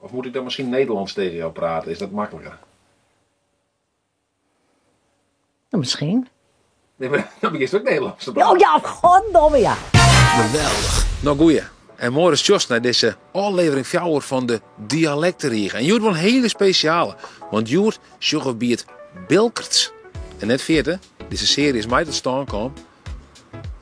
Of moet ik dan misschien Nederlands tegen jou praten? Is dat makkelijker? Misschien. Nee, maar dan begint het ook Nederlands te praten. Oh ja, goddomme ja. Geweldig. Nou goeie. En morgen is Jos naar deze aflevering 4 van de dialectenriegen. En Joert wel een hele speciale. Want Joert zocht bij het Bilkerts. En net 40, deze serie is mij tot staan kwam.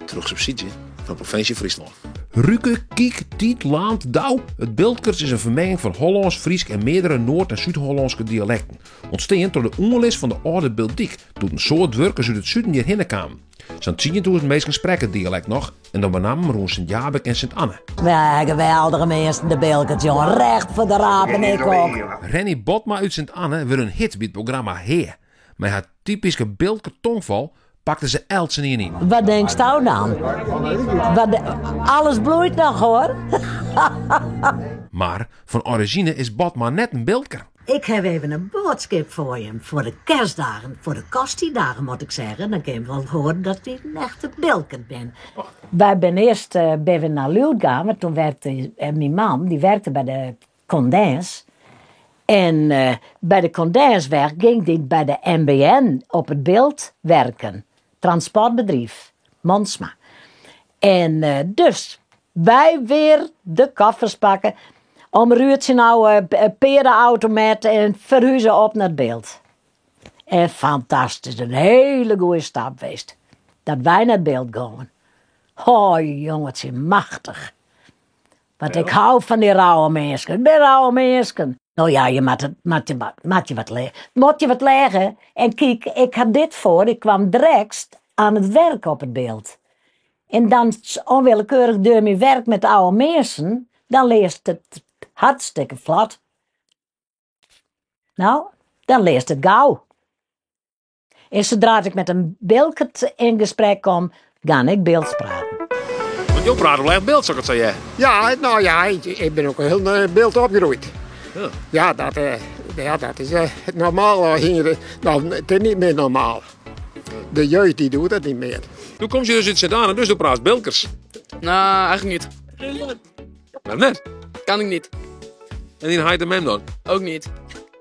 Terug subsidie van de provincie Friesland. Ruke, Kiek, Tiet, Laand, Douw. Het Bilkerts is een vermenging van Hollands, Fries en meerdere Noord- en Zuid-Hollandse dialecten. Ontstaan door de ongelis van de oude Bildiek, toen een soort werkers uit het zuiden hierheen kwamen. Zo'n 10.000 mensen spreken het dialect nog en dan benamen rond Sint-Jabek en Sint-Anne. Ja, geweldige mensen, de Bilkert, jongen. Recht voor de raap en ik ook. Rennie Botma uit Sint-Anne wil een hit bij het programma Heer. Met haar typische Bilker tongval pakte ze Eltsen hier in. Wat denkst jou dan? Alles bloeit nog, hoor. Maar van origine is Botma net een Bilker. Ik heb even een boodschap voor je. Voor de kerstdagen, voor de kostiedagen moet ik zeggen. Dan kun je wel horen dat ik een echte Bilker ben. Wij zijn eerst naar Luut gegaan, want toen werkte mijn man, die werkte bij de Condens. En bij de Condenswerk ging hij bij de NBN op het beeld werken. Transportbedrijf, Monsma. En dus wij weer de koffers pakken. Om Ruurtje nou perenautomat en verhuizen op naar het beeld. En fantastisch, een hele goede stap geweest. Dat wij naar het beeld gaan. Oh jongetje, machtig. Want ik hou van die rauwe mensen. Ik ben rauwe mensen. Nou ja, je moet je wat leggen. En kijk, ik had dit voor. Ik kwam direct aan het werk op het beeld. En dan onwillekeurig door mijn werk met oude mensen. Dan leest het hartstikke vlot. Nou, dan leest het gauw. En zodra ik met een Bilkert in gesprek kom, ga ik beelds praten. Want je praat wel echt beeld, zou ik het zeggen. Ja, nou ja, ik ben ook een heel beeld opgegroeid. Ja, dat is het normaal hier. Nou, het is niet meer normaal. De jeugd die doet het niet meer. Toen kom je dus in Sint-Anne, dus toen praat Bilkers. Nou, eigenlijk niet. Maar net. Kan ik niet. En die haait hem dan? Ook niet.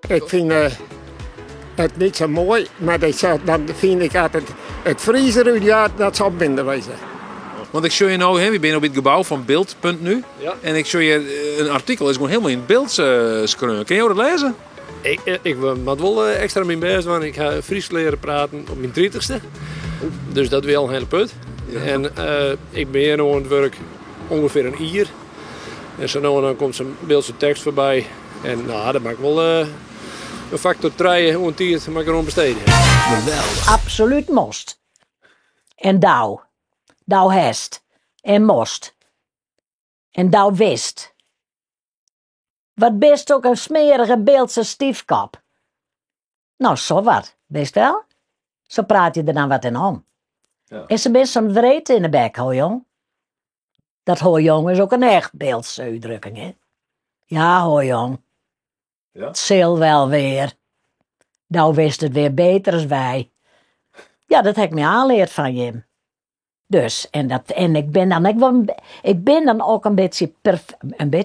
Ik vind het niet zo mooi, maar dan vind ik altijd het Frieser, ja, dat zou minder wezen. Want ik show je nou, we zijn op het gebouw van Beeld.nu. Ja. En ik show je een artikel, is gewoon helemaal in het beeld schreeuwen. Kun je dat lezen? Ik moet wel extra mijn best, want ik ga Fries leren praten op mijn 30ste. Dus dat is wel een hele put. Ja. En ik ben hier nog aan het werk ongeveer een uur. En zo nou en dan komt zo'n beeldse tekst voorbij. En nou, dat maakt wel een factor 3 hoe een tiert mag ik erom besteden. Geweldig. Absoluut most. En douw. Douw hest. En most. En douw wist. Wat best ook een smerige beeldse stiefkop. Nou, zo wat. Best wel? Zo praat je er dan wat in om. Ja. En ze best zo'n wreed in de bek, hoor jong. Dat hoor jong is ook een echt beeldse uitdrukking, hè? Ja, hoor jong. Ja? Het zil wel weer. Nou wist het weer beter als wij. Ja, dat heb ik me aanleerd van Jim. Dus, ik ben dan ook een beetje,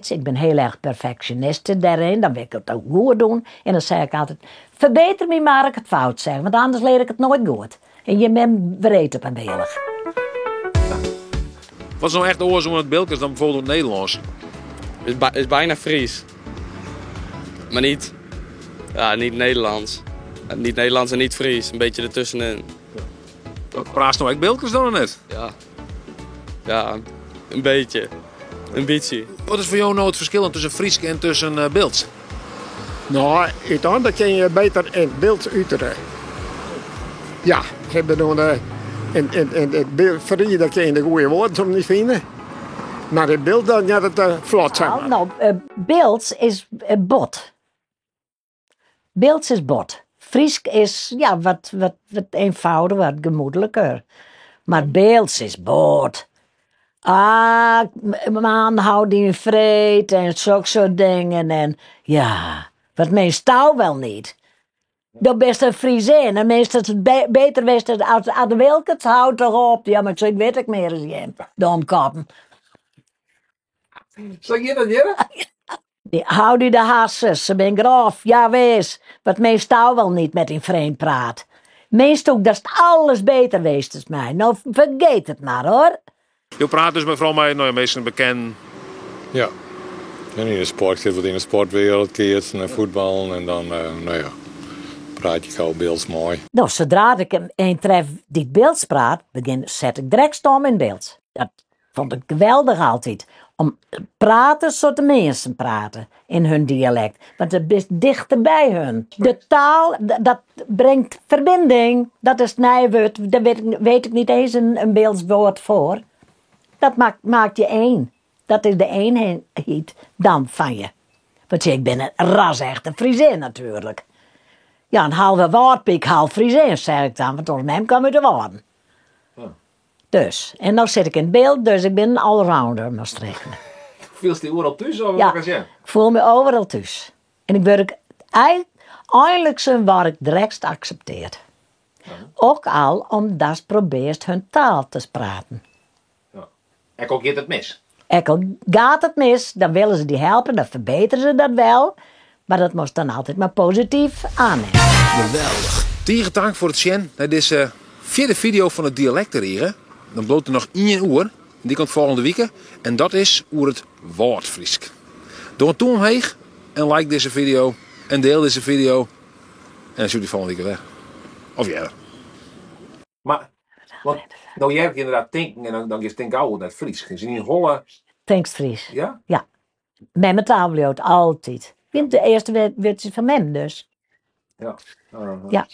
ik ben heel erg perfectionist daarin. Dan wil ik het ook goed doen. En dan zeg ik altijd, verbeter me maar ik het fout zeg. Want anders leer ik het nooit goed. En je bent breed op een beelig. Wat is nou echt de oorzaak van het Bilkers dan bijvoorbeeld in het Nederlands? Het is bijna Fries. Maar niet Nederlands. Niet Nederlands en niet Fries. Een beetje ertussenin. Praat nou echt Bilkers dan of net? Ja, een beetje. Een beetje. Wat is voor jou nou het verschil tussen Fries en tussen Beelds? Nou, dan kun je beter in het beeld uiten. Ja, hebben dan in het beeld Fries, daar kun je de goede woorden om niet vinden. Maar het beeld dan gaat het vlot zijn. Nou, beelds is bot. Beelds is bot. Fries is ja, wat eenvoudiger, wat gemoedelijker. Maar beelds is bot. Man, hou die vreed en zulke soort dingen. En ja, wat meest touw wel niet. Dat best een Friesin. En meestal is het beter wist het als de Wilkens houdt toch op. Ja, maar zo weet ik meer als je. Domkoppen. Zeg je dat, Jelle? Hou die de hasses, ze ben grof, ja wees. Wat meestal wel niet met een vreemd praat. Meest ook dat het alles beter weest is mij. Nou, vergeet het maar hoor. Je praat dus met vooral met meestal bekend. Ja. En in de sport zit wat in de sportwereld keert, naar voetbal en dan, praat je gauw beelds mooi. Nou, zodra ik een tref die beeld praat, zet ik direct stom in beeld. Dat vond ik geweldig altijd. Om praten zoals de mensen praten in hun dialect. Want het is dichter bij hun. De taal, dat brengt verbinding. Dat is nijwoord. Daar weet ik niet eens een beeldswoord voor. Dat maakt je één. Dat is de eenheid dan van je. Want ik ben een ras-echte Friesin natuurlijk. Ja, een halve woordpiek, half Friesin, zeg ik dan. Want onder mij kan het er worden. Dus, en nou zit ik in beeld, dus ik ben een allrounder, Maastricht. Voel je overal tussen? Of Ja, ik voel me overal thuis. En ik word eindelijk word ik direct geaccepteerd. Ook al omdat ze probeert hun taal te praten. En ook gaat het mis. En al gaat het mis, dan willen ze die helpen, dan verbeteren ze dat wel. Maar dat moest dan altijd maar positief aannemen. Geweldig. Tegen dank voor het zien naar deze vierde video van het dialectenrieren. Dan bloot er nog 1 uur. Die komt volgende week. En dat is over het woordfriesk. Doe een toon heeg en like deze video. En deel deze video. En dan zie je die volgende week weer. Of jij. Maar, want nou jij hebt inderdaad denken en dan is het denken ouder net Fries. Je ziet niet hollen. Denkst Fries. Ja? Ja. Met mijn taal altijd. Ik vind de eerste werd van mij dus. Ja. Ja.